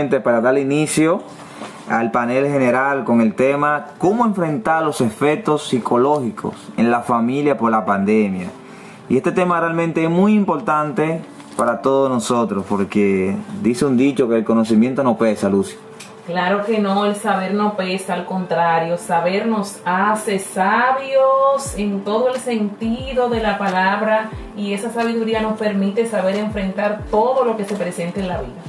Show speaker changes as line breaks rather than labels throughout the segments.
Para dar inicio al panel general con el tema cómo enfrentar los efectos psicológicos en la familia por la pandemia. Y este tema realmente es muy importante para todos nosotros porque dice un dicho que el conocimiento no pesa, Lucy.
Claro que no, el saber no pesa, al contrario, saber nos hace sabios en todo el sentido de la palabra y esa sabiduría nos permite saber enfrentar todo lo que se presente en la vida.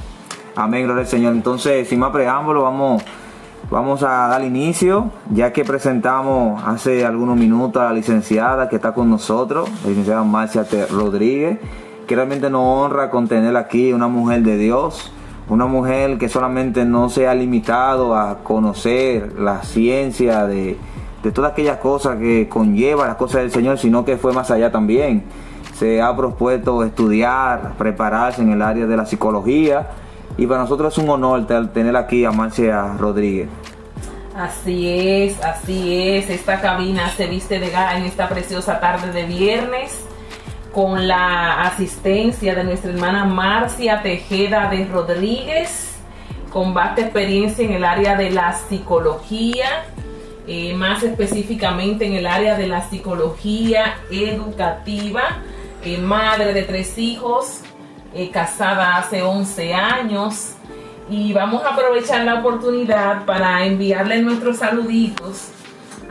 Amén, gloria al Señor. Entonces, sin más preámbulo, vamos a dar inicio, ya que presentamos hace algunos minutos a la licenciada que está con nosotros, la licenciada Marcia Rodríguez, que realmente nos honra con tenerla aquí, una mujer de Dios, una mujer que solamente no se ha limitado a conocer la ciencia de todas aquellas cosas que conlleva las cosas del Señor, sino que fue más allá también. Se ha propuesto estudiar, prepararse en el área de la psicología. Y para nosotros es un honor tener aquí a Marcia Rodríguez.
Así es. Esta cabina se viste de gala en esta preciosa tarde de viernes con la asistencia de nuestra hermana Marcia Tejeda de Rodríguez, con vasta experiencia en el área de la psicología, más específicamente en el área de la psicología educativa, madre de 3 hijos, casada hace 11 años, y vamos a aprovechar la oportunidad para enviarle nuestros saluditos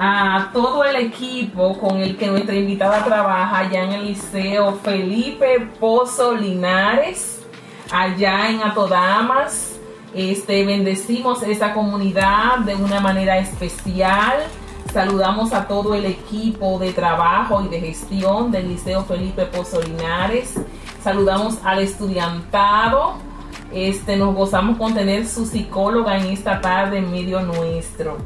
a todo el equipo con el que nuestra invitada trabaja allá en el Liceo Felipe Pozo Linares, allá en Atodamas. Bendecimos esa comunidad de una manera especial. Saludamos a todo el equipo de trabajo y de gestión del Liceo Felipe Pozo Linares. Saludamos al estudiantado. Nos gozamos con tener su psicóloga en esta tarde en medio nuestro.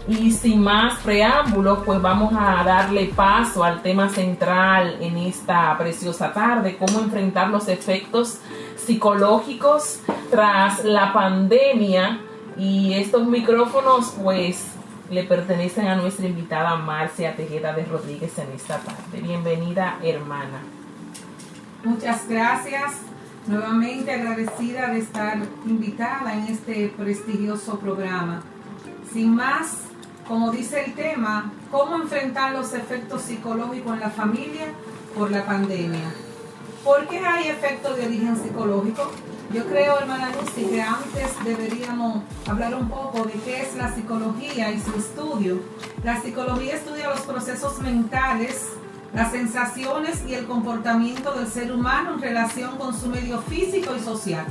Y sin más preámbulos, pues vamos a darle paso al tema central en esta preciosa tarde: cómo enfrentar los efectos psicológicos tras la pandemia. Y estos micrófonos pues le pertenecen a nuestra invitada Marcia Tejeda de Rodríguez en esta tarde. Bienvenida, hermana.
Muchas gracias, nuevamente agradecida de estar invitada en este prestigioso programa. Sin más, como dice el tema, ¿cómo enfrentar los efectos psicológicos en la familia por la pandemia? ¿Por qué hay efectos de origen psicológico? Yo creo, hermana Lucy, que antes deberíamos hablar un poco de qué es la psicología y su estudio. La psicología estudia los procesos mentales, las sensaciones y el comportamiento del ser humano en relación con su medio físico y social.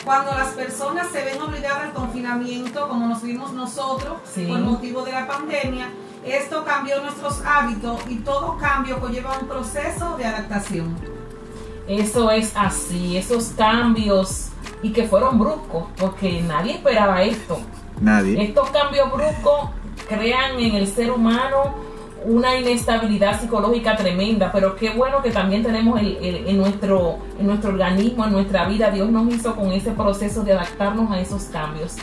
Cuando las personas se ven obligadas al confinamiento, como nos vimos nosotros, sí, por motivo de la pandemia, esto cambió nuestros hábitos y todo cambio conlleva un proceso de adaptación.
Eso es así, esos cambios, y que fueron bruscos, porque nadie esperaba esto.
Nadie.
Estos cambios bruscos crean en el ser humano una inestabilidad psicológica tremenda, pero qué bueno que también tenemos en nuestro organismo, en nuestra vida. Dios nos hizo con ese proceso de adaptarnos a esos cambios,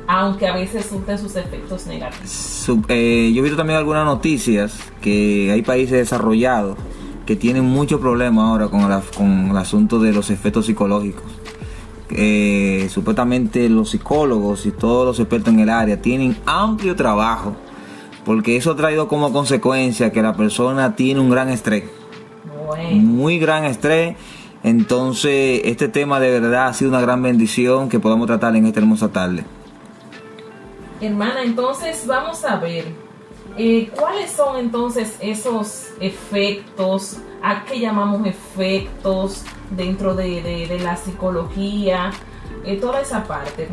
aunque a veces surten sus efectos negativos.
Yo he visto también algunas noticias que hay países desarrollados que tienen muchos problemas ahora con el asunto de los efectos psicológicos. Supuestamente los psicólogos y todos los expertos en el área tienen amplio trabajo, porque eso ha traído como consecuencia que la persona tiene un gran estrés, muy gran estrés. Entonces este tema de verdad ha sido una gran bendición que podamos tratar en esta hermosa tarde.
Hermana, entonces vamos a ver cuáles son entonces esos efectos, a qué llamamos efectos dentro de la psicología, toda esa parte.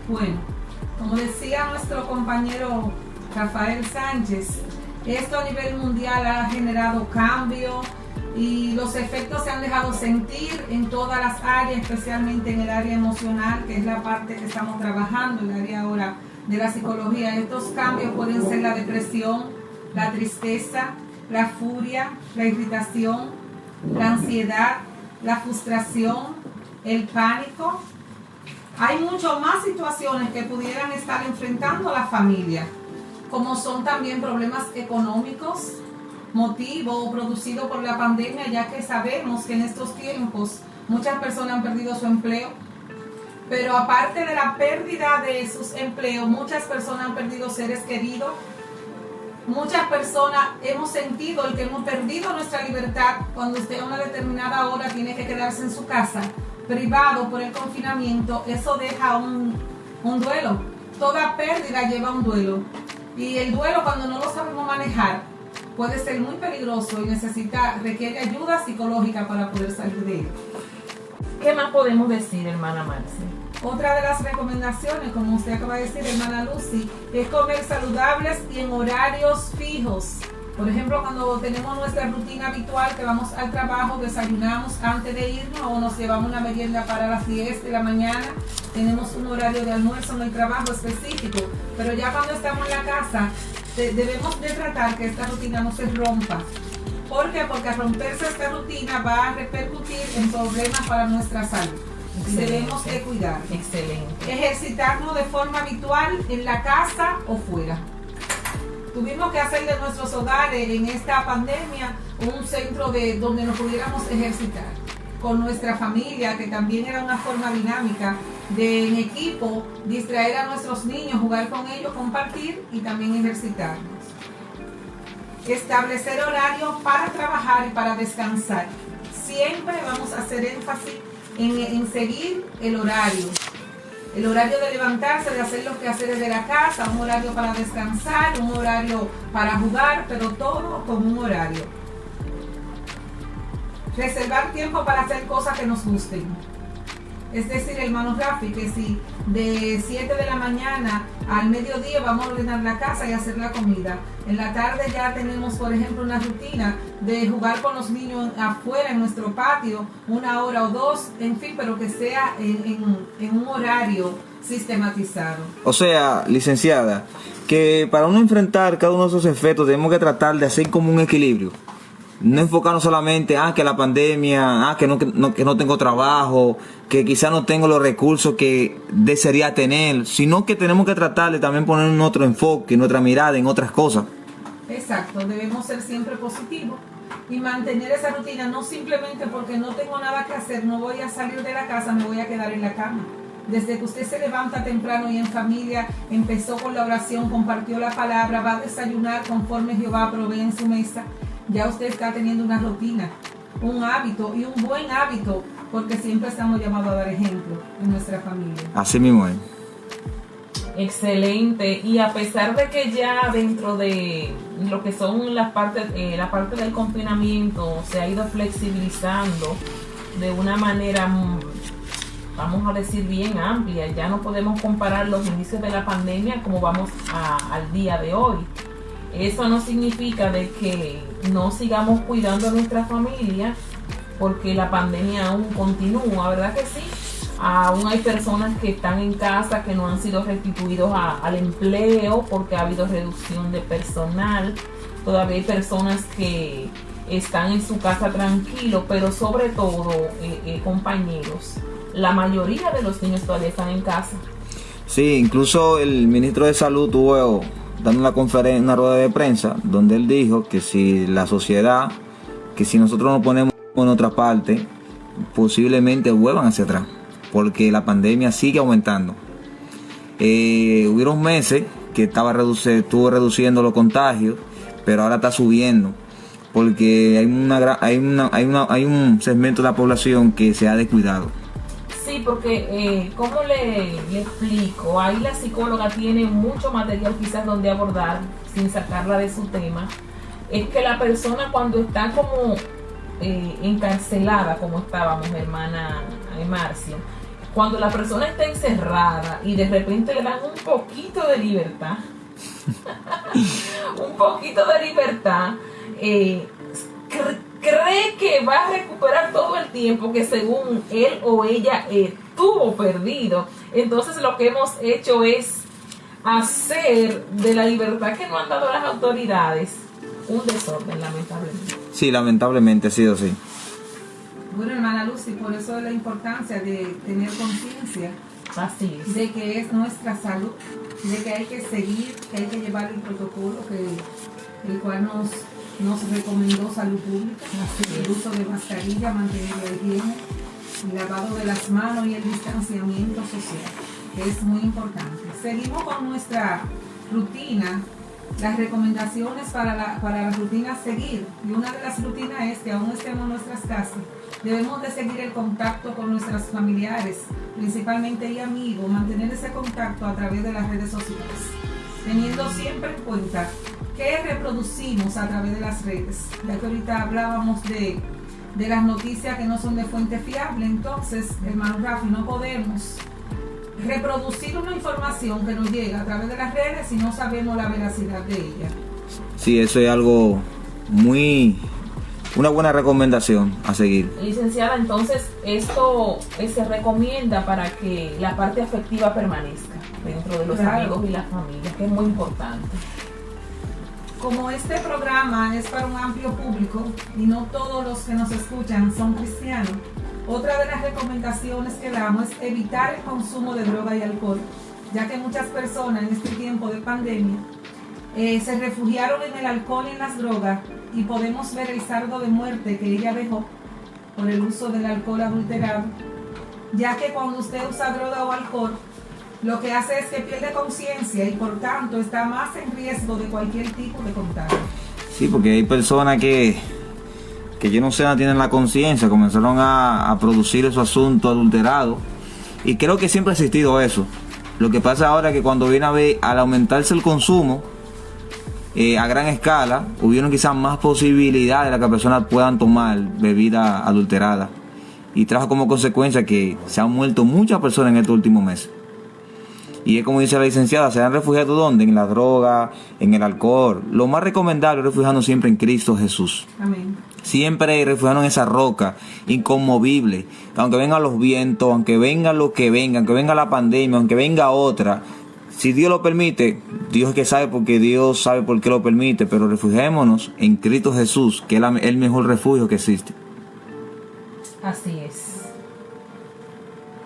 Bueno, como decía nuestro compañero Rafael Sánchez, esto a nivel mundial ha generado cambio y los efectos se han dejado sentir en todas las áreas, especialmente en el área emocional, que es la parte que estamos trabajando, el área ahora de la psicología. Estos cambios pueden ser la depresión, la tristeza, la furia, la irritación, la ansiedad, la frustración, el pánico. Hay muchas más situaciones que pudieran estar enfrentando la familia, como son también problemas económicos, motivo o producido por la pandemia, ya que sabemos que en estos tiempos muchas personas han perdido su empleo. Pero aparte de la pérdida de sus empleos, muchas personas han perdido seres queridos. Muchas personas hemos sentido el que hemos perdido nuestra libertad cuando usted a una determinada hora tiene que quedarse en su casa, privado por el confinamiento. Eso deja un duelo. Toda pérdida lleva un duelo. Y el duelo, cuando no lo sabemos manejar, puede ser muy peligroso y requiere ayuda psicológica para poder salir de él.
¿Qué más podemos decir, hermana Marcia?
Otra de las recomendaciones, como usted acaba de decir, hermana Lucy, es comer saludables y en horarios fijos. Por ejemplo, cuando tenemos nuestra rutina habitual, que vamos al trabajo, desayunamos antes de irnos o nos llevamos una merienda para las 10 de la mañana, tenemos un horario de almuerzo en el trabajo específico, pero ya cuando estamos en la casa, debemos de tratar que esta rutina no se rompa. ¿Por qué? Porque al romperse esta rutina va a repercutir en problemas para nuestra salud.
Excelente.
Debemos de cuidar.
Excelente.
Ejercitarnos de forma habitual en la casa o fuera. Tuvimos que hacer de nuestros hogares en esta pandemia un centro donde nos pudiéramos ejercitar con nuestra familia, que también era una forma dinámica de en equipo distraer a nuestros niños, jugar con ellos, compartir y también ejercitarnos. Establecer horarios para trabajar y para descansar. Siempre vamos a hacer énfasis en seguir el horario de levantarse, de hacer los quehaceres de la casa, un horario para descansar, un horario para jugar, pero todo con un horario. Reservar tiempo para hacer cosas que nos gusten. Es decir, hermano Rafi, que si de 7 de la mañana al mediodía vamos a ordenar la casa y hacer la comida. En la tarde ya tenemos, por ejemplo, una rutina de jugar con los niños afuera en nuestro patio, 1 hora o 2, en fin, pero que sea en un horario sistematizado.
O sea, licenciada, que para uno enfrentar cada uno de esos efectos tenemos que tratar de hacer como un equilibrio. No enfocarnos solamente, que la pandemia, que no tengo trabajo, que quizás no tengo los recursos que desearía tener, sino que tenemos que tratar de también poner en otro enfoque, nuestra mirada en otras cosas.
Exacto, debemos ser siempre positivos y mantener esa rutina, no simplemente porque no tengo nada que hacer, no voy a salir de la casa, me voy a quedar en la cama. Desde que usted se levanta temprano y en familia, empezó con la oración, compartió la palabra, va a desayunar conforme Jehová provee en su mesa, ya usted está teniendo una rutina, un hábito y un buen hábito, porque siempre estamos llamados a dar ejemplo en nuestra familia.
Así mismo es.
Excelente. Y a pesar de que ya dentro de lo que son la parte del confinamiento se ha ido flexibilizando de una manera, vamos a decir, bien amplia, ya no podemos comparar los inicios de la pandemia como vamos al día de hoy. Eso no significa de que no sigamos cuidando a nuestra familia, porque la pandemia aún continúa, ¿verdad que sí? Aún hay personas que están en casa que no han sido restituidos al empleo porque ha habido reducción de personal. Todavía hay personas que están en su casa tranquilos, pero sobre todo, compañeros, la mayoría de los niños todavía están en casa.
Sí, incluso el ministro de Salud tuvo dando una rueda de prensa donde él dijo que si la sociedad, que si nosotros nos ponemos en otra parte, posiblemente vuelvan hacia atrás, porque la pandemia sigue aumentando. Hubieron meses que estuvo reduciendo los contagios, pero ahora está subiendo, porque hay un segmento de la población que se ha descuidado.
Sí, porque, ¿cómo le explico? Ahí la psicóloga tiene mucho material quizás donde abordar, sin sacarla de su tema. Es que la persona cuando está como encarcelada, como estábamos, hermana Marcia, cuando la persona está encerrada y de repente le dan un poquito de libertad, cree que va a recuperar todo el tiempo que según él o ella tuvo perdido. Entonces lo que hemos hecho es hacer de la libertad que nos han dado las autoridades un desorden, lamentablemente.
Sí, lamentablemente ha sido así.
Bueno, hermana Lucy, por eso es la importancia de tener conciencia.
Así es.
De que es nuestra salud, de que hay que seguir, que hay que llevar el protocolo el cual nos recomendó Salud Pública, el uso de mascarilla, mantener la higiene, el lavado de las manos y el distanciamiento social, que es muy importante. Seguimos con nuestra rutina, las recomendaciones para la rutina a seguir. Y una de las rutinas es que aún estemos en nuestras casas, debemos de seguir el contacto con nuestros familiares, principalmente y amigos, mantener ese contacto a través de las redes sociales, teniendo siempre en cuenta qué reproducimos a través de las redes. Ya que ahorita hablábamos de las noticias que no son de fuente fiable, entonces, hermano Rafi, no podemos reproducir una información que nos llega a través de las redes si no sabemos la veracidad de ella.
Sí, eso es algo una buena recomendación a seguir.
Licenciada, entonces esto se recomienda para que la parte afectiva permanezca dentro de los amigos y la familia, que es muy importante.
Como este programa es para un amplio público y no todos los que nos escuchan son cristianos, otra de las recomendaciones que damos es evitar el consumo de droga y alcohol, ya que muchas personas en este tiempo de pandemia se refugiaron en el alcohol y en las drogas, y podemos ver el saldo de muerte que ella dejó por el uso del alcohol adulterado, ya que cuando usted usa droga o alcohol, lo que hace es que pierde conciencia y por tanto está más en riesgo de cualquier tipo de contagio.
Sí, porque hay personas que yo no sé, no tienen la conciencia, comenzaron a producir esos asuntos adulterados, y creo que siempre ha existido eso. Lo que pasa ahora es que cuando viene a ver, al aumentarse el consumo a gran escala, hubieron quizás más posibilidades de que las personas puedan tomar bebida adulterada, y trajo como consecuencia que se han muerto muchas personas en estos últimos meses. Y es como dice la licenciada, se han refugiado ¿dónde? En la droga, en el alcohol. Lo más recomendable es refugiarnos siempre en Cristo Jesús.
Amén.
Siempre refugiarnos en esa roca inconmovible. Aunque vengan los vientos, aunque venga lo que venga, aunque venga la pandemia, aunque venga otra, si Dios lo permite, Dios es que sabe, porque Dios sabe por qué lo permite, pero refugiémonos en Cristo Jesús, que es el mejor refugio que existe.
Así es.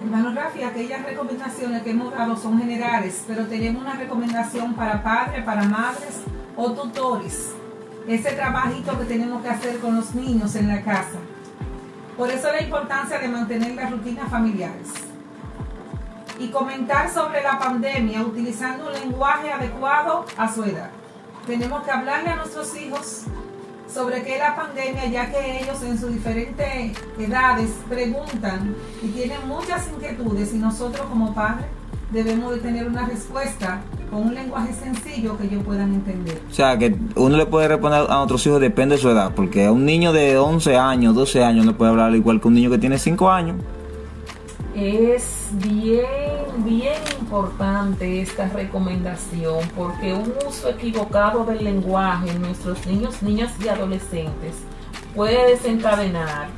Hermano Rafi, aquellas recomendaciones que hemos dado son generales, pero tenemos una recomendación para padres, para madres o tutores. Ese trabajito que tenemos que hacer con los niños en la casa. Por eso la importancia de mantener las rutinas familiares. Y comentar sobre la pandemia utilizando un lenguaje adecuado a su edad. Tenemos que hablarle a nuestros hijos sobre qué es la pandemia, ya que ellos en sus diferentes edades preguntan y tienen muchas inquietudes, y nosotros como padres debemos de tener una respuesta con un lenguaje sencillo que ellos puedan entender.
O sea, que uno le puede responder a nuestros hijos, depende de su edad, porque a un niño de 11 años, 12 años no puede hablar igual que un niño que tiene 5 años.
Es bien importante esta recomendación, porque un uso equivocado del lenguaje en nuestros niños, niñas y adolescentes puede desencadenar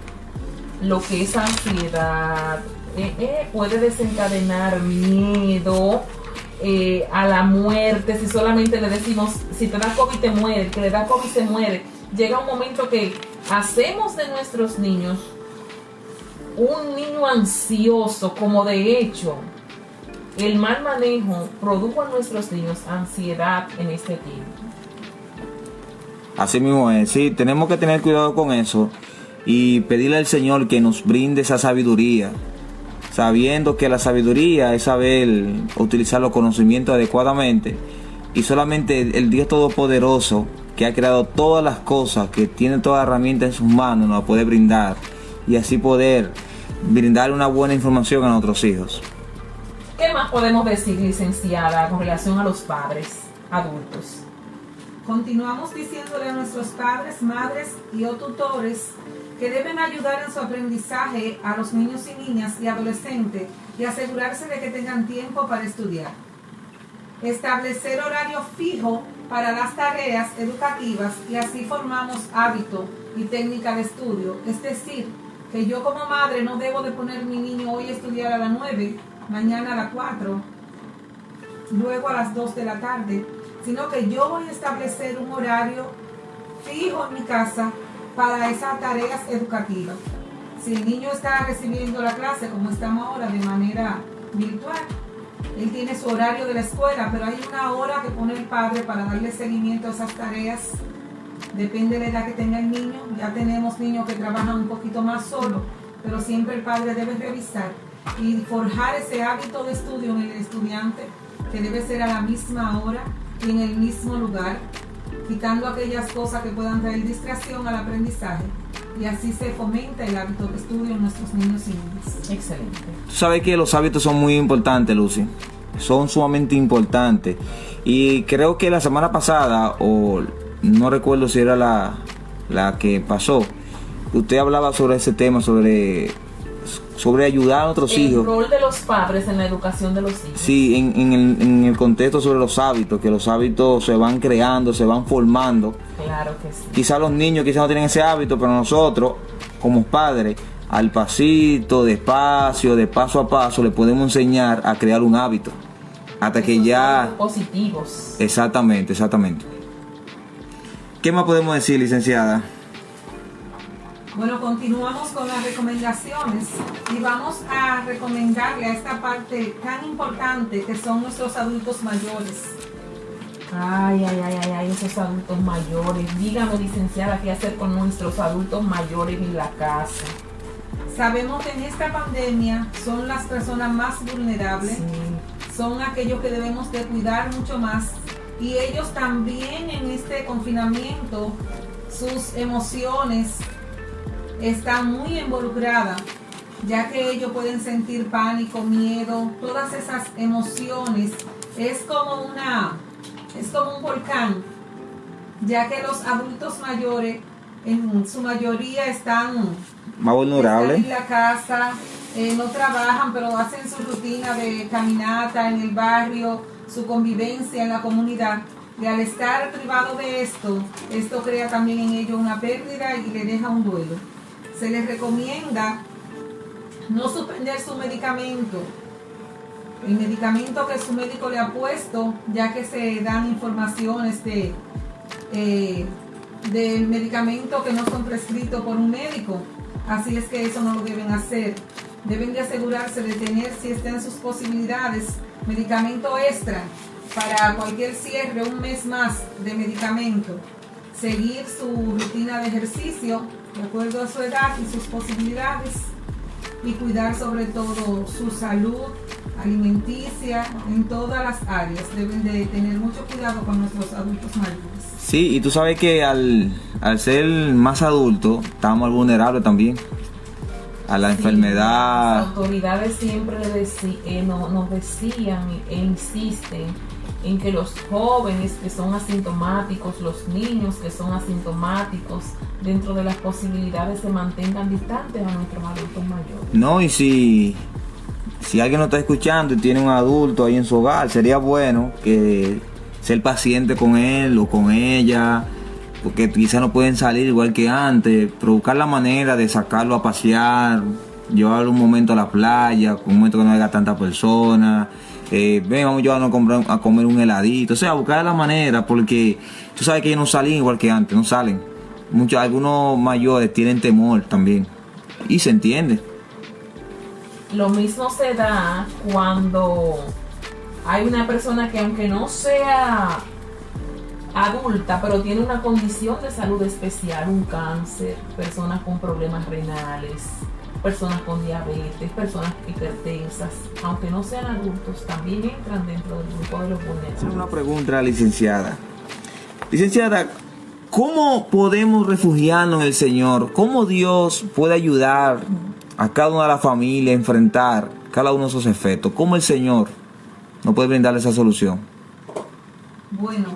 lo que es ansiedad, puede desencadenar miedo a la muerte. Si solamente le decimos, si te da COVID te muere, que le da COVID se muere, llega un momento que hacemos de nuestros niños un niño ansioso, como de hecho el mal manejo produjo a nuestros niños ansiedad en este tiempo.
Así mismo es, sí, tenemos que tener cuidado con eso y pedirle al Señor que nos brinde esa sabiduría, sabiendo que la sabiduría es saber utilizar los conocimientos adecuadamente, y solamente el Dios Todopoderoso, que ha creado todas las cosas, que tiene todas las herramientas en sus manos, nos puede brindar, y así poder brindar una buena información a nuestros hijos.
¿Qué más podemos decir, licenciada, con relación a los padres adultos?
Continuamos diciéndole a nuestros padres, madres y o tutores que deben ayudar en su aprendizaje a los niños y niñas y adolescentes, y asegurarse de que tengan tiempo para estudiar. Establecer horario fijo para las tareas educativas, y así formamos hábito y técnica de estudio. Es decir, que yo como madre no debo de poner a mi niño hoy a estudiar a las 9, mañana a las 4, luego a las 2 de la tarde, sino que yo voy a establecer un horario fijo en mi casa para esas tareas educativas. Si el niño está recibiendo la clase, como estamos ahora, de manera virtual, él tiene su horario de la escuela, pero hay una hora que pone el padre para darle seguimiento a esas tareas. Depende de la edad que tenga el niño. Ya tenemos niños que trabajan un poquito más solo, pero siempre el padre debe revisar y forjar ese hábito de estudio en el estudiante, que debe ser a la misma hora y en el mismo lugar, quitando aquellas cosas que puedan traer distracción al aprendizaje, y así se fomenta el hábito de estudio en nuestros niños y niñas.
Excelente.
Tú sabes que los hábitos son muy importantes, Lucy. Son sumamente importantes. Y creo que la semana pasada, o no recuerdo si era la que pasó, usted hablaba sobre ese tema, sobre ayudar a nuestros hijos.
El rol de los padres en la educación de los hijos.
Sí, en el contexto sobre los hábitos, que los hábitos se van creando, se van formando.
Claro que sí.
Quizás los niños quizás no tienen ese hábito, pero nosotros, como padres, al pasito, despacio, de paso a paso, le podemos enseñar a crear un hábito. Hasta que ya...
Positivos.
Exactamente. ¿Qué más podemos decir, licenciada?
Bueno, continuamos con las recomendaciones y vamos a recomendarle a esta parte tan importante que son nuestros adultos mayores.
Ay, esos adultos mayores. Dígame, licenciada, ¿qué hacer con nuestros adultos mayores en la casa?
Sabemos que en esta pandemia son las personas más vulnerables, son aquellos que debemos de cuidar mucho más, y ellos también en este confinamiento, sus emociones están muy involucradas, ya que ellos pueden sentir pánico, miedo, todas esas emociones. Es como un volcán, ya que los adultos mayores en su mayoría están
Más vulnerables.
en la casa, no trabajan, pero hacen su rutina de caminata en el barrio, su convivencia en la comunidad. Y al estar privado de esto crea también en ellos una pérdida y le deja un duelo. Se les recomienda no suspender su medicamento, el medicamento que su médico le ha puesto, ya que se dan informaciones de medicamentos que no son prescritos por un médico. Así es que eso no lo deben hacer. Deben de asegurarse de tener, si está en sus posibilidades, medicamento extra para cualquier cierre, un mes más de medicamento. Seguir su rutina de ejercicio de acuerdo a su edad y sus posibilidades, y cuidar sobre todo su salud alimenticia en todas las áreas. Deben de tener mucho cuidado con nuestros adultos mayores.
Sí, y tú sabes que al ser más adultos, estamos vulnerables también a la enfermedad.
Las autoridades siempre nos decían e insisten en que los jóvenes que son asintomáticos, los niños que son asintomáticos, dentro de las posibilidades se mantengan distantes a nuestros adultos mayores.
No, y si alguien nos está escuchando y tiene un adulto ahí en su hogar, sería bueno que ser paciente con él o con ella, porque quizás no pueden salir igual que antes, pero buscar la manera de sacarlo a pasear, llevarlo un momento a la playa, un momento que no haya tantas personas. Ven, vamos a llevarnos a comer un heladito, o sea, buscar la manera, porque tú sabes que ellos no salen igual que antes, no salen. Algunos mayores tienen temor también, y se entiende.
Lo mismo se da cuando hay una persona que, aunque no sea adulta, pero tiene una condición de salud especial, un cáncer, personas con problemas renales, personas con diabetes, personas hipertensas, aunque no sean adultos, también entran dentro del grupo de los vulnerables.
Una pregunta a la licenciada. Licenciada, ¿cómo podemos refugiarnos en el Señor? ¿Cómo Dios puede ayudar a cada una de las familias a enfrentar cada uno de esos efectos? ¿Cómo el Señor nos puede brindar esa solución?
Bueno,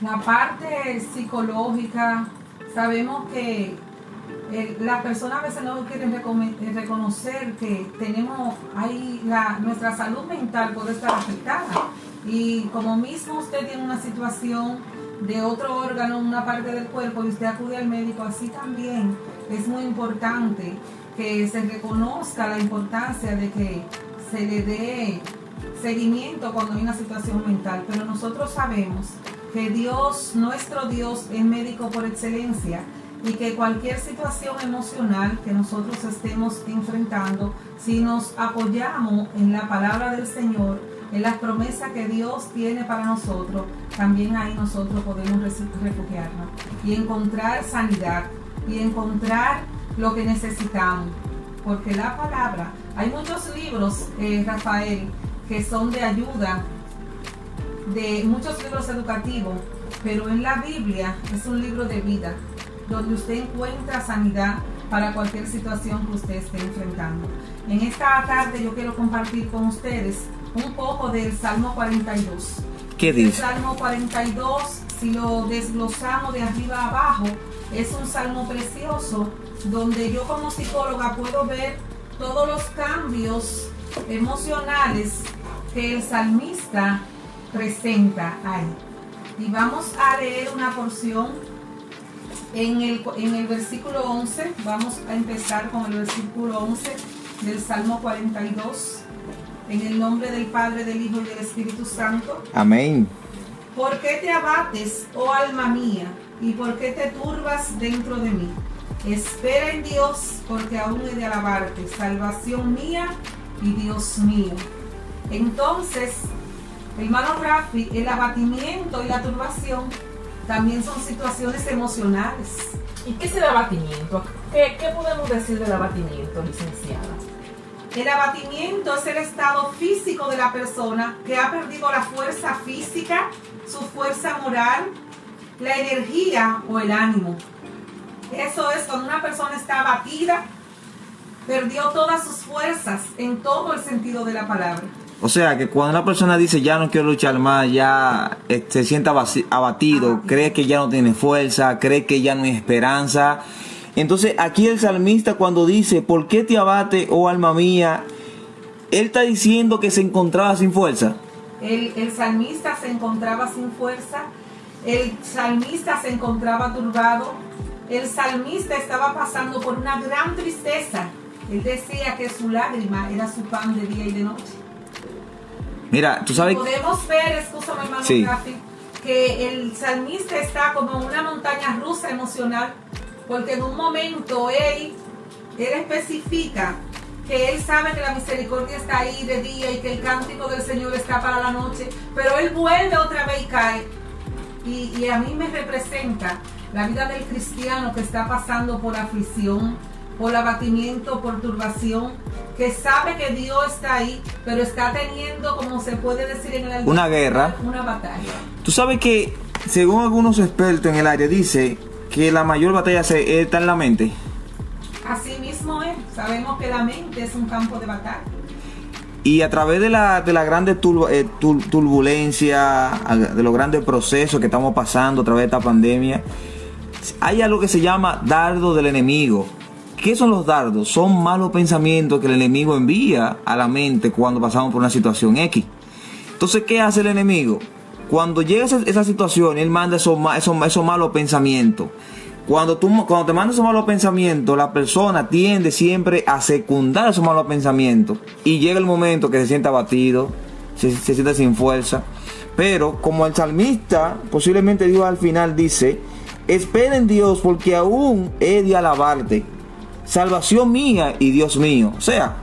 la parte psicológica, sabemos que las personas a veces no quieren reconocer que nuestra salud mental puede estar afectada, y como mismo usted tiene una situación de otro órgano, una parte del cuerpo, y usted acude al médico, así también es muy importante que se reconozca la importancia de que se le dé seguimiento cuando hay una situación mental. Pero nosotros sabemos que Dios, nuestro Dios, es médico por excelencia, y que cualquier situación emocional que nosotros estemos enfrentando, si nos apoyamos en la palabra del Señor, en las promesas que Dios tiene para nosotros, también ahí nosotros podemos refugiarnos y encontrar sanidad y encontrar lo que necesitamos. porque la palabra, hay muchos libros, Rafael, que son de ayuda, de muchos libros educativos, pero en la Biblia es un libro de vida, donde usted encuentra sanidad para cualquier situación que usted esté enfrentando. En esta tarde yo quiero compartir con ustedes un poco del Salmo 42.
¿Qué dice?
El Salmo 42, si lo desglosamos de arriba a abajo, es un salmo precioso, donde yo como psicóloga puedo ver todos los cambios emocionales que el salmista presenta ahí. Y vamos a leer una porción en el versículo 11. Vamos a empezar con el versículo 11 del Salmo 42. En el nombre del Padre, del Hijo y del Espíritu Santo.
Amén.
¿Por qué te abates, oh alma mía? ¿Y por qué te turbas dentro de mí? Espera en Dios, porque aún he de alabarte, salvación mía y Dios mío. Entonces, hermano Rafi, el abatimiento y la turbación también son situaciones emocionales.
¿Y qué es el abatimiento? ¿Qué podemos decir del abatimiento, licenciada?
El abatimiento es el estado físico de la persona que ha perdido la fuerza física, su fuerza moral, la energía o el ánimo. Eso es cuando una persona está abatida, perdió todas sus fuerzas en todo el sentido de la palabra.
O sea, que cuando una persona dice ya no quiero luchar más, ya se siente abatido, cree que ya no tiene fuerza, cree que ya no hay esperanza. Entonces aquí el salmista cuando dice, ¿por qué te abate, oh alma mía? Él está diciendo que se encontraba sin fuerza.
El salmista se encontraba sin fuerza, el salmista se encontraba turbado, el salmista estaba pasando por una gran tristeza. Él decía que su lágrima era su pan de día y de noche.
Mira, tú sabes...
Podemos ver, escúchame hermano
sí,
Rafi, que el salmista está como en una montaña rusa emocional, porque en un momento él especifica que él sabe que la misericordia está ahí de día y que el cántico del Señor está para la noche, pero él vuelve otra vez y cae. Y a mí me representa la vida del cristiano que está pasando por aflicción, por abatimiento, por turbación, que sabe que Dios está ahí, pero está teniendo, como se puede decir en el
una guerra,
una batalla.
Tú sabes que, según algunos expertos en el área, dice que la mayor batalla está en la mente.
Así mismo es. Sabemos que la mente es un campo de batalla.
Y a través de la grande turbulencia, de los grandes procesos que estamos pasando a través de esta pandemia, hay algo que se llama dardo del enemigo. ¿Qué son los dardos? Son malos pensamientos que el enemigo envía a la mente cuando pasamos por una situación X. Entonces, ¿qué hace el enemigo? Cuando llega esa situación, él manda esos malos pensamientos. Cuando te manda esos malos pensamientos, la persona tiende siempre a secundar esos malos pensamientos. Y llega el momento que se siente abatido, se siente sin fuerza. Pero como el salmista, posiblemente Dios al final dice, espera en Dios porque aún he de alabarte, salvación mía y Dios mío. O sea,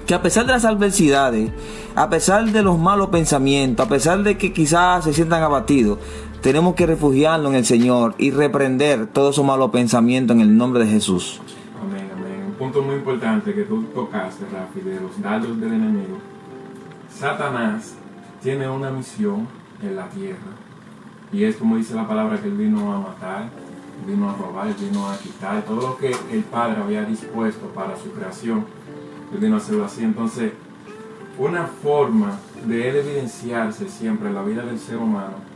que a pesar de las adversidades, a pesar de los malos pensamientos, a pesar de que quizás se sientan abatidos, tenemos que refugiarnos en el Señor y reprender todos esos malos pensamientos en el nombre de Jesús.
Amén, amén. Un punto muy importante que tú tocaste, Rafi, de los dardos del enemigo. Satanás tiene una misión en la tierra. Y es como dice la palabra, que él vino a matar, vino a robar, vino a quitar todo lo que el Padre había dispuesto para su creación. Él vino a hacerlo así. Entonces, una forma de él evidenciarse siempre en la vida del ser humano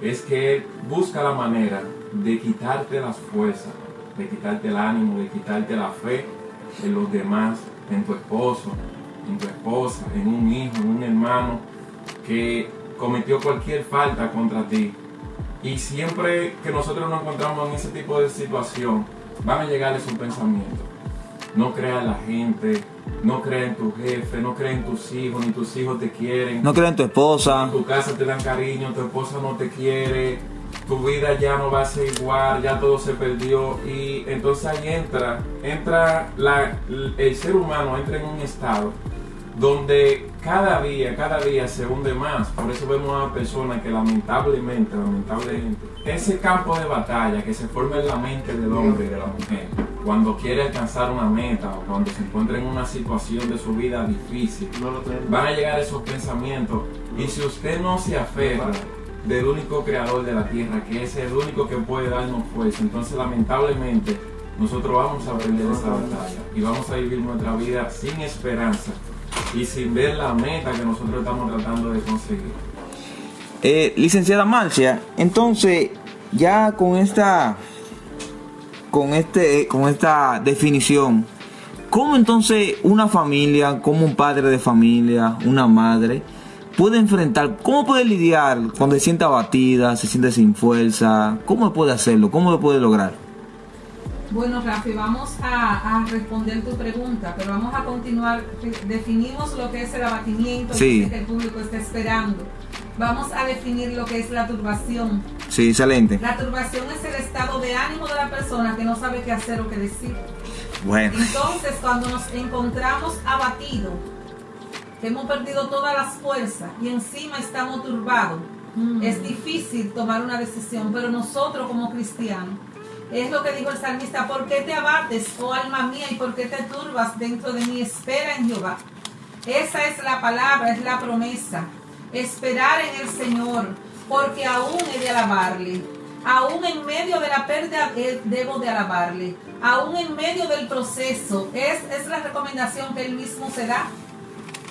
es que él busca la manera de quitarte las fuerzas, de quitarte el ánimo, de quitarte la fe en los demás, en tu esposo, en tu esposa, en un hijo, en un hermano que cometió cualquier falta contra ti. Y siempre que nosotros nos encontramos en ese tipo de situación, van a llegar esos pensamientos. No creas en la gente, no creas en tu jefe, no creas en tus hijos, ni tus hijos te quieren.
No creas en tu esposa.
En tu casa te dan cariño, tu esposa no te quiere, tu vida ya no va a ser igual, ya todo se perdió. Y entonces ahí entra el ser humano entra en un estado donde cada día se hunde más. Por eso vemos a personas que lamentablemente, ese campo de batalla que se forma en la mente del hombre y de la mujer, cuando quiere alcanzar una meta o cuando se encuentra en una situación de su vida difícil, van a llegar esos pensamientos. Y si usted no se aferra del único creador de la tierra, que es el único que puede darnos fuerza, entonces lamentablemente nosotros vamos a perder esa batalla y vamos a vivir nuestra vida sin esperanza y sin ver la meta que nosotros estamos tratando de conseguir.
Licenciada Marcia, entonces ya con esta definición, ¿cómo entonces una familia, como un padre de familia, una madre, puede enfrentar, cómo puede lidiar cuando se siente abatida, se siente sin fuerza? ¿Cómo puede hacerlo? ¿Cómo lo puede lograr?
Bueno, Rafi, vamos a responder tu pregunta, pero vamos a continuar. Definimos lo que es el abatimiento,
sí,
que el público está esperando. Vamos a definir lo que es la turbación.
Sí, excelente.
La turbación es el estado de ánimo de la persona que no sabe qué hacer o qué decir.
Bueno.
Entonces, cuando nos encontramos abatidos, que hemos perdido todas las fuerzas y encima estamos turbados, es difícil tomar una decisión, pero nosotros como cristianos, es lo que dijo el salmista: ¿por qué te abates, oh alma mía, y por qué te turbas dentro de mí? Espera en Jehová. Esa es la palabra, es la promesa. Esperar en el Señor, porque aún he de alabarle. Aún en medio de la pérdida debo de alabarle. Aún en medio del proceso, es la recomendación que él mismo se da.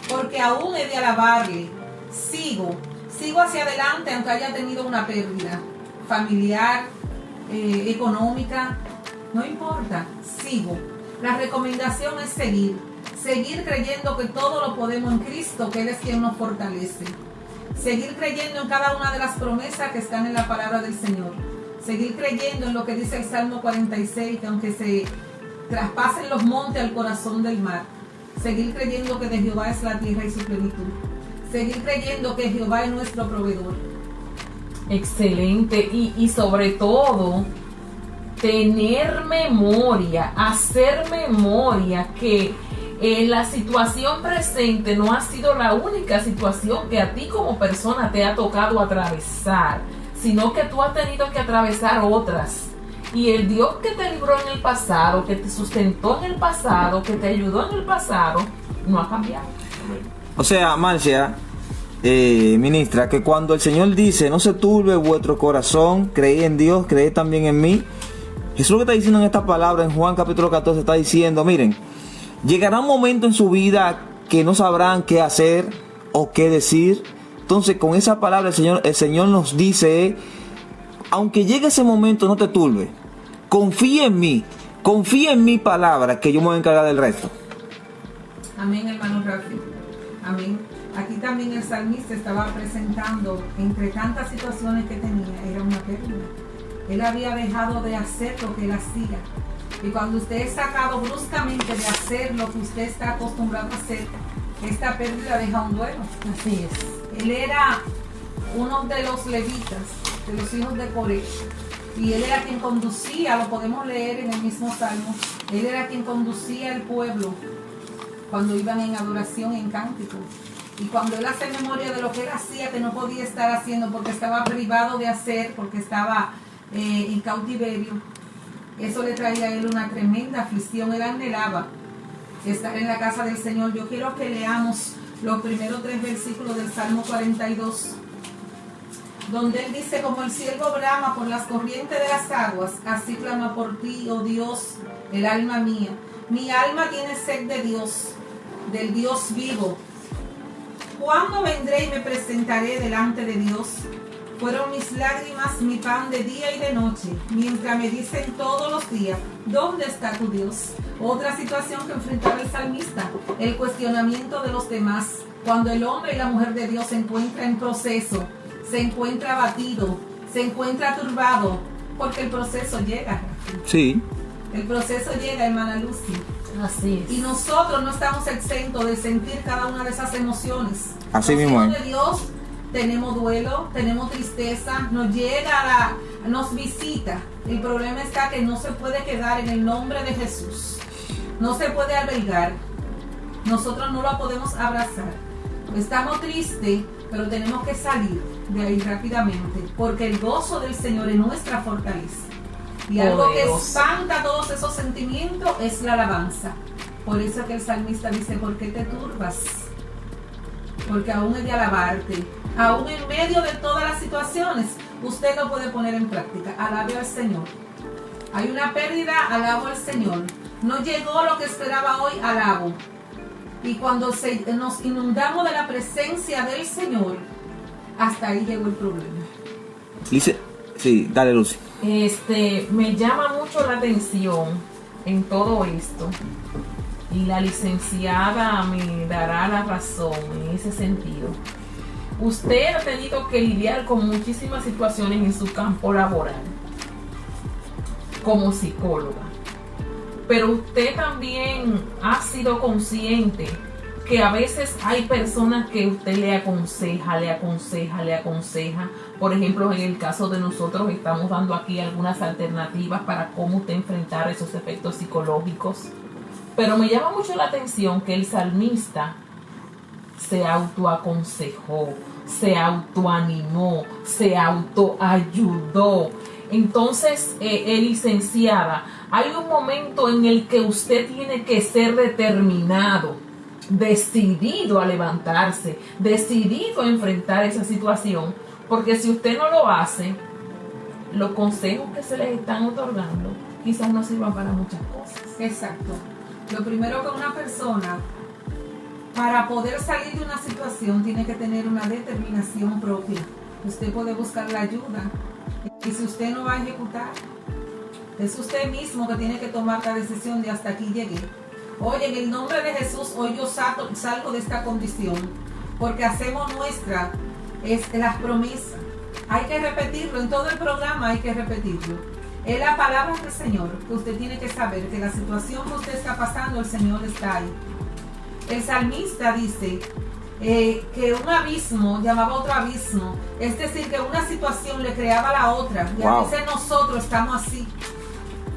Porque aún he de alabarle. Sigo hacia adelante aunque haya tenido una pérdida familiar, económica, no importa, sigo. La recomendación es seguir creyendo que todo lo podemos en Cristo, que Él es quien nos fortalece. Seguir creyendo en cada una de las promesas que están en la palabra del Señor. Seguir creyendo en lo que dice el Salmo 46, que aunque se traspasen los montes al corazón del mar, seguir creyendo que de Jehová es la tierra y su plenitud. Seguir creyendo que Jehová es nuestro proveedor.
Excelente. Y sobre todo, tener memoria, hacer memoria que la situación presente no ha sido la única situación que a ti como persona te ha tocado atravesar, sino que tú has tenido que atravesar otras. Y el Dios que te libró en el pasado, que te sustentó en el pasado, que te ayudó en el pasado, no ha cambiado.
O sea, Marcia, ministra, que cuando el Señor dice: no se turbe vuestro corazón, creed en Dios, creed también en mí, Jesús lo que está diciendo en esta palabra, en Juan capítulo 14, está diciendo: miren, llegará un momento en su vida que no sabrán qué hacer o qué decir. Entonces, con esa palabra el Señor nos dice: aunque llegue ese momento, no te turbe, confía en mí, confía en mi palabra, que yo me voy a encargar del resto.
Amén, hermano Rafi. Amén. Aquí también el salmista estaba presentando, entre tantas situaciones que tenía, era una pérdida. Él había dejado de hacer lo que él hacía. Y cuando usted es sacado bruscamente de hacer lo que usted está acostumbrado a hacer, esta pérdida deja un duelo.
Así es.
Él era uno de los levitas, de los hijos de Coré. Y él era quien conducía, lo podemos leer en el mismo Salmo, él era quien conducía el pueblo cuando iban en adoración, en cántico. Y cuando él hace memoria de lo que él hacía, que no podía estar haciendo porque estaba privado de hacer, porque estaba en cautiverio, eso le traía a él una tremenda aflicción. Él anhelaba estar en la casa del Señor. Yo quiero que leamos los primeros 3 versículos del Salmo 42, donde él dice: como el ciervo brama por las corrientes de las aguas, así clama por ti, oh Dios, el alma mía. Mi alma tiene sed de Dios, del Dios vivo. ¿Cuándo vendré y me presentaré delante de Dios? Fueron mis lágrimas mi pan de día y de noche, mientras me dicen todos los días: ¿dónde está tu Dios? Otra situación que enfrentaba el salmista, el cuestionamiento de los demás. Cuando el hombre y la mujer de Dios se encuentran en proceso, se encuentra abatido, se encuentra turbado, porque el proceso llega.
Sí.
El proceso llega, hermana Lucy.
Así es.
Y nosotros no estamos exentos de sentir cada una de esas emociones.
Así
los
mismo
hijos de Dios tenemos duelo, tenemos tristeza, nos visita. El problema está que no se puede quedar en el nombre de Jesús. No se puede albergar. Nosotros no lo podemos abrazar. Estamos tristes, pero tenemos que salir de ahí rápidamente, porque el gozo del Señor es nuestra fortaleza. Y algo que
Poderoso.
espanta todos esos sentimientos es la alabanza. Por eso que el salmista dice, ¿por qué te turbas? Porque aún es de alabarte. Aún en medio de todas las situaciones, usted lo puede poner en práctica. Alabe al Señor. Hay una pérdida, alabo al Señor. No llegó lo que esperaba hoy, alabo. Y cuando nos inundamos de la presencia del Señor, hasta ahí llegó el problema.
Dice, sí, dale, Lucy.
Me llama mucho la atención en todo esto, y la licenciada me dará la razón en ese sentido. Usted ha tenido que lidiar con muchísimas situaciones en su campo laboral como psicóloga, pero usted también ha sido consciente que a veces hay personas que usted le aconseja. Por ejemplo, en el caso de nosotros estamos dando aquí algunas alternativas para cómo usted enfrentar esos efectos psicológicos. Pero me llama mucho la atención que el salmista se autoaconsejó, se autoanimó, se autoayudó. Entonces, licenciada, hay un momento en el que usted tiene que ser determinado, decidido a levantarse, decidido a enfrentar esa situación, porque si usted no lo hace, los consejos que se les están otorgando quizás no sirvan para muchas cosas.
Exacto. Lo primero que una persona, para poder salir de una situación, tiene que tener una determinación propia. Usted puede buscar la ayuda, y si usted no va a ejecutar, es usted mismo que tiene que tomar la decisión de hasta aquí llegué. Oye, en el nombre de Jesús, hoy yo salgo de esta condición, porque hacemos nuestra las promesas. Hay que repetirlo, en todo el programa hay que repetirlo. Es la palabra del Señor, que usted tiene que saber que la situación que usted está pasando, el Señor está ahí. El salmista dice que un abismo llamaba a otro abismo, es decir, que una situación le creaba a la otra. Y a veces nosotros estamos así.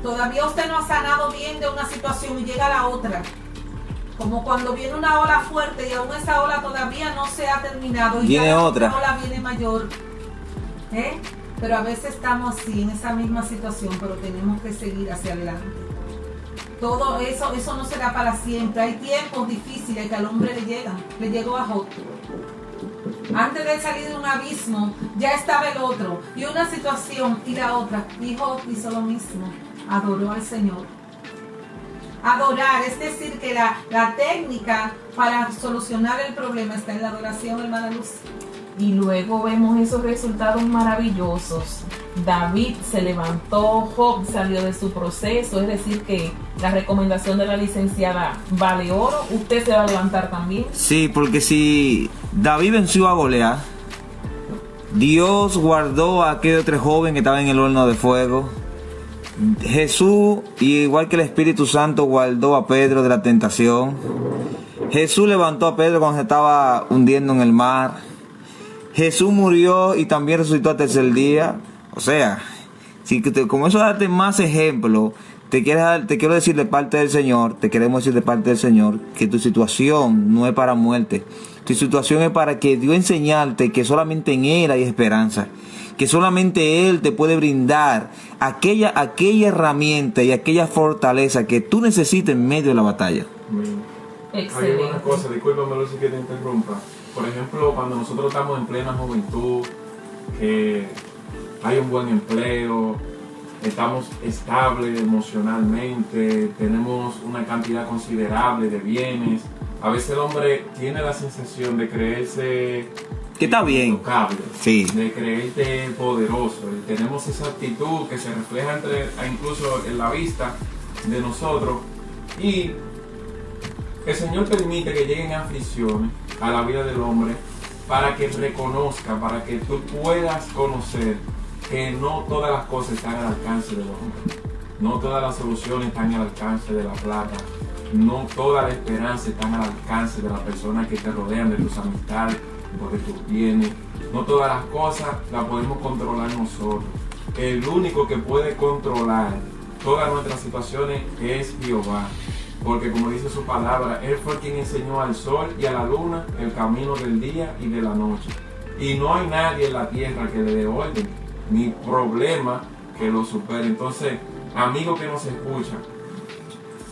Todavía usted no ha sanado bien de una situación y llega a la otra. Como cuando viene una ola fuerte y aún esa ola todavía no se ha terminado. Y
viene
ya
otra.
La ola viene mayor. Pero a veces estamos así, en esa misma situación, pero tenemos que seguir hacia adelante. Todo eso no será para siempre. Hay tiempos difíciles que al hombre le llegan. Le llegó a Job. Antes de salir de un abismo, ya estaba el otro. Y una situación y la otra. Y Job hizo lo mismo. Adoró al Señor. Adorar, es decir, que la técnica para solucionar el problema está en la adoración, hermana Luz.
Y luego vemos esos resultados maravillosos. David se levantó, Job salió de su proceso, es decir que la recomendación de la licenciada vale oro. ¿Usted se va a levantar también?
Sí, porque si David venció a Goliat, Dios guardó a aquel otro joven que estaba en el horno de fuego. Jesús, igual que el Espíritu Santo, guardó a Pedro de la tentación. Jesús levantó a Pedro cuando se estaba hundiendo en el mar. Jesús murió y también resucitó al tercer día. O sea, si como eso darte más ejemplo, te quiero decir de parte del Señor, te queremos decir de parte del Señor, que tu situación no es para muerte. Tu situación es para que Dios enseñarte que solamente en Él hay esperanza. Que solamente Él te puede brindar aquella herramienta y aquella fortaleza que tú necesitas en medio de la batalla.
Excelente.
Hay una cosa, discúlpame Lucy que te interrumpa. Por ejemplo, cuando nosotros estamos en plena juventud, que hay un buen empleo, estamos estables emocionalmente, tenemos una cantidad considerable de bienes, a veces el hombre tiene la sensación de creerse
Que está bien.
intocable,
Sí.
de creerte poderoso. Y tenemos esa actitud que se refleja incluso en la vista de nosotros. Y el Señor permite que lleguen aflicciones a la vida del hombre para que reconozca, para que tú puedas conocer que no todas las cosas están al alcance del hombre. No todas las soluciones están al alcance de la plata. No toda la esperanza está al alcance de las personas que te rodean, de tus amistades, de tus bienes. No todas las cosas las podemos controlar nosotros. El único que puede controlar todas nuestras situaciones es Jehová. Porque como dice su palabra, Él fue quien enseñó al sol y a la luna el camino del día y de la noche. Y no hay nadie en la tierra que le dé orden, ni problema que lo supere. Entonces, amigo que nos escucha,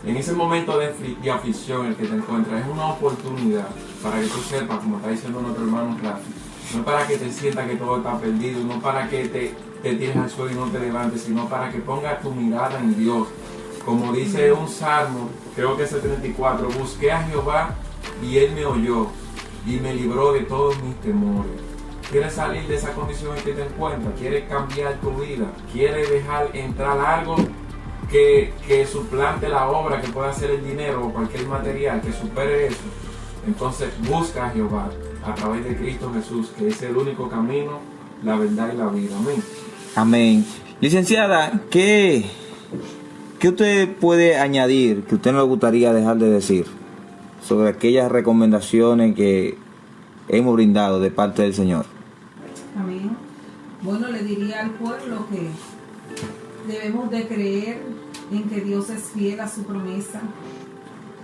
en ese momento de aflicción en el que te encuentras, es una oportunidad para que tú sepas, como está diciendo nuestro hermano Rafi, no para que te sientas que todo está perdido, no para que te tires al suelo y no te levantes, sino para que pongas tu mirada en Dios. Como dice un salmo, creo que es el 34, busqué a Jehová y Él me oyó y me libró de todos mis temores. ¿Quieres salir de esa condición en que te encuentras? ¿Quieres cambiar tu vida? ¿Quieres dejar entrar algo que suplante la obra, que pueda ser el dinero o cualquier material que supere eso? Entonces busca a Jehová a través de Cristo Jesús, que es el único camino, la verdad y la vida. Amén.
Amén. Licenciada, ¿qué usted puede añadir que usted no le gustaría dejar de decir sobre aquellas recomendaciones que hemos brindado de parte del Señor?
Amén. Bueno, le diría al pueblo que debemos de creer en que Dios es fiel a su promesa,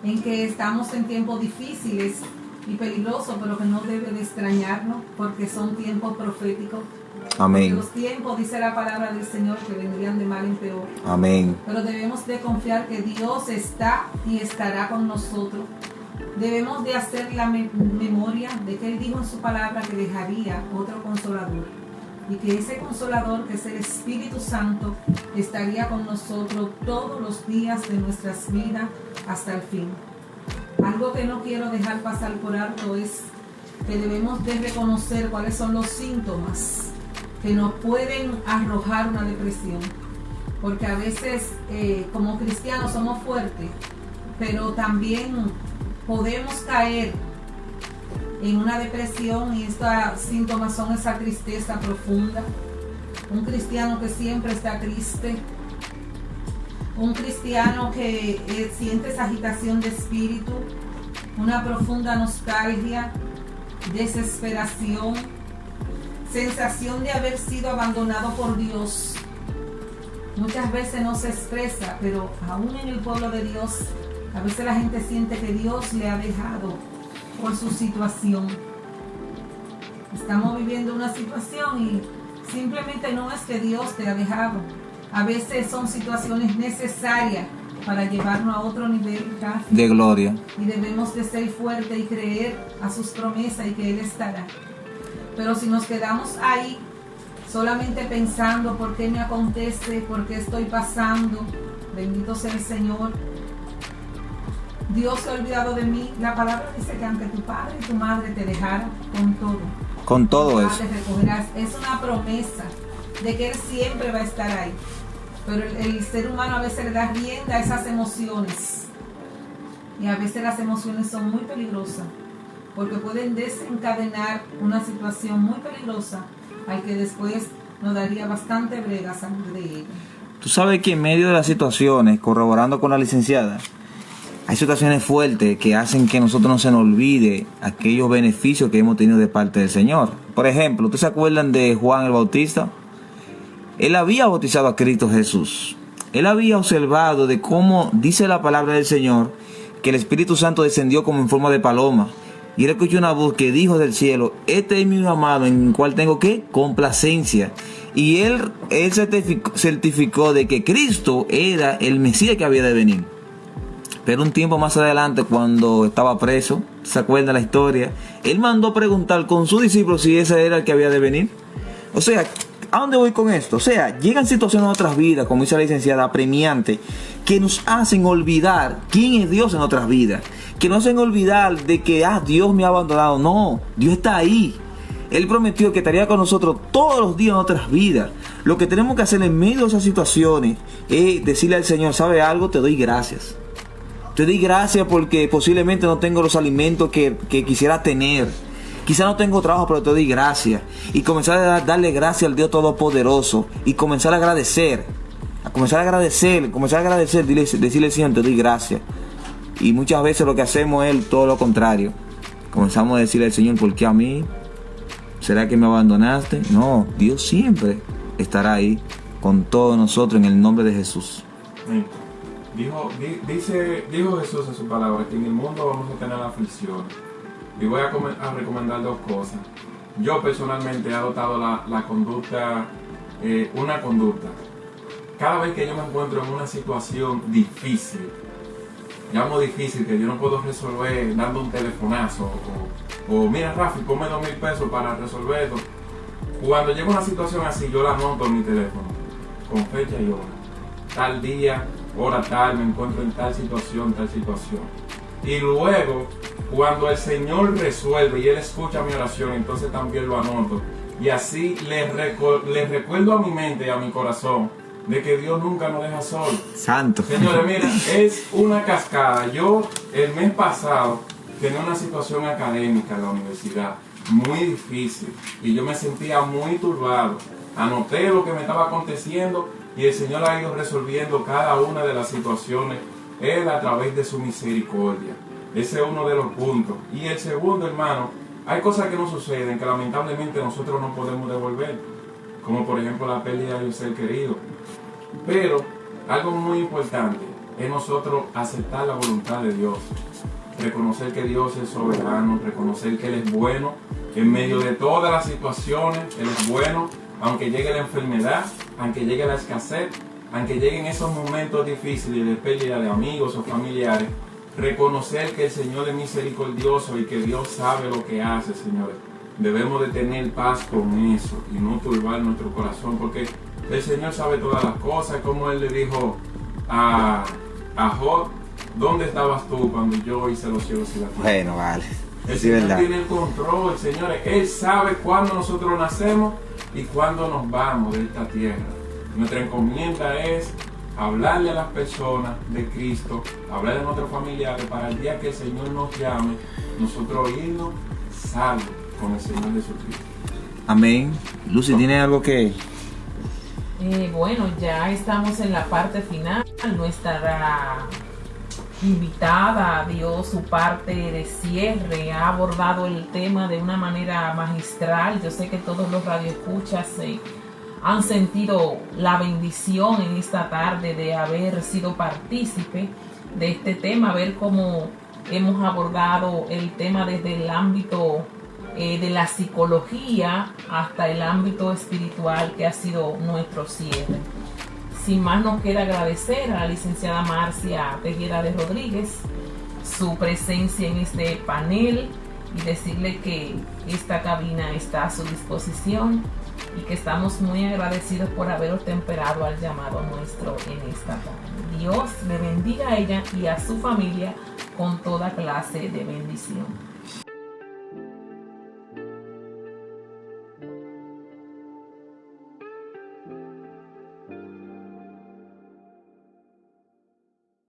en que estamos en tiempos difíciles y peligrosos, pero que no debe de extrañarnos porque son tiempos proféticos.
Amén.
Porque los tiempos, dice la palabra del Señor, que vendrían de mal en peor.
Amén.
Pero debemos de confiar que Dios está y estará con nosotros. Debemos de hacer la memoria de que Él dijo en su palabra que dejaría otro consolador. Y que ese consolador, que es el Espíritu Santo, estaría con nosotros todos los días de nuestras vidas hasta el fin. Algo que no quiero dejar pasar por alto es que debemos de reconocer cuáles son los síntomas que nos pueden arrojar una depresión. Porque a veces como cristianos somos fuertes, pero también podemos caer en una depresión, y estos síntomas son esa tristeza profunda, un cristiano que siempre está triste, un cristiano que siente esa agitación de espíritu, una profunda nostalgia, desesperación, sensación de haber sido abandonado por Dios. Muchas veces no se expresa, pero aún en el pueblo de Dios, a veces la gente siente que Dios le ha dejado por su situación. Estamos viviendo una situación y simplemente no es que Dios te ha dejado. A veces son situaciones necesarias para llevarnos a otro nivel
de gloria.
Y debemos de ser fuertes y creer a sus promesas y que Él estará. Pero si nos quedamos ahí solamente pensando por qué me acontece, por qué estoy pasando, bendito sea el Señor, Dios se ha olvidado de mí. La palabra dice que aunque tu padre y tu madre te dejaran, con todo
eso
te recogerás. Es una promesa de que Él siempre va a estar ahí. Pero el ser humano a veces le da rienda a esas emociones, y a veces las emociones son muy peligrosas porque pueden desencadenar una situación muy peligrosa al que después nos daría bastante brega salir de ella.
Tú sabes que en medio de las situaciones, corroborando con la licenciada, hay situaciones fuertes que hacen que nosotros no se nos olvide aquellos beneficios que hemos tenido de parte del Señor. Por ejemplo, ¿ustedes se acuerdan de Juan el Bautista? Él había bautizado a Cristo Jesús. Él había observado de cómo dice la palabra del Señor que el Espíritu Santo descendió como en forma de paloma. Y él escuchó una voz que dijo del cielo: este es mi Hijo amado en el cual tengo ¿qué? Complacencia. Y él certificó de que Cristo era el Mesías que había de venir. Pero un tiempo más adelante, cuando estaba preso, ¿se acuerda la historia? Él mandó preguntar con sus discípulos si ese era el que había de venir. O sea, ¿a dónde voy con esto? O sea, llegan situaciones en otras vidas, como dice la licenciada, apremiantes, que nos hacen olvidar quién es Dios en otras vidas. Que nos hacen olvidar de que, Dios me ha abandonado. No, Dios está ahí. Él prometió que estaría con nosotros todos los días en otras vidas. Lo que tenemos que hacer en medio de esas situaciones es decirle al Señor: ¿sabe algo? Te doy gracias. Te doy gracias porque posiblemente no tengo los alimentos que quisiera tener. Quizá no tengo trabajo, pero te doy gracias. Y comenzar a darle gracias al Dios Todopoderoso. Y comenzar a agradecer. Comenzar a agradecer. Decirle al Señor: te doy gracias. Y muchas veces lo que hacemos es todo lo contrario. Comenzamos a decirle al Señor: ¿por qué a mí? ¿Será que me abandonaste? No, Dios siempre estará ahí con todos nosotros en el nombre de Jesús.
Amén. Dijo Jesús en su palabra que en el mundo vamos a tener aflicción. Y voy a recomendar dos cosas. Yo personalmente he adoptado la conducta, una conducta cada vez que yo me encuentro en una situación difícil, llamo difícil, que yo no puedo resolver dando un telefonazo, o mira Rafi, ponme 2,000 pesos para resolver esto. Cuando llego a una situación así, yo la anoto en mi teléfono, con fecha y hora. Tal día, hora tal, me encuentro en tal situación. Y luego, cuando el Señor resuelve y Él escucha mi oración, entonces también lo anoto. Y así les recuerdo a mi mente y a mi corazón de que Dios nunca nos deja solos.
Santo.
Señores, mira, es una cascada. Yo el mes pasado tenía una situación académica en la universidad muy difícil y yo me sentía muy turbado. Anoté lo que me estaba aconteciendo y el Señor ha ido resolviendo cada una de las situaciones, Él a través de su misericordia. Ese es uno de los puntos. Y el segundo, hermano, hay cosas que no suceden que lamentablemente nosotros no podemos devolver, como por ejemplo la pérdida de un ser querido. Pero algo muy importante es nosotros aceptar la voluntad de Dios, reconocer que Dios es soberano, reconocer que Él es bueno en medio de todas las situaciones. Él es bueno, aunque llegue la enfermedad, aunque llegue la escasez, aunque lleguen esos momentos difíciles de pérdida de amigos o familiares. Reconocer que el Señor es misericordioso y que Dios sabe lo que hace, señores. Debemos de tener paz con eso y no turbar nuestro corazón, porque el Señor sabe todas las cosas, como Él le dijo a Job: ¿dónde estabas tú cuando yo hice los cielos y la tierra?
Bueno, vale.
El
Sí,
Señor
verdad.
tiene el control, señores. Él sabe cuándo nosotros nacemos y cuándo nos vamos de esta tierra. Nuestra encomienda es hablarle a las personas de Cristo, hablarle a nuestros familiares, para el día que el Señor nos llame, nosotros irnos salvos con el Señor Jesucristo.
Amén. Lucy, ¿tiene algo que...?
Bueno, ya estamos en la parte final. Nuestra invitada dio su parte de cierre, ha abordado el tema de una manera magistral. Yo sé que todos los radioescuchas han sentido la bendición en esta tarde de haber sido partícipe de este tema, ver cómo hemos abordado el tema desde el ámbito de la psicología hasta el ámbito espiritual, que ha sido nuestro cierre. Sin más, nos queda agradecer a la licenciada Marcia Tejeda de Rodríguez su presencia en este panel y decirle que esta cabina está a su disposición y que estamos muy agradecidos por haber temperado al llamado nuestro en esta tarde. Dios le bendiga a ella y a su familia con toda clase de bendición.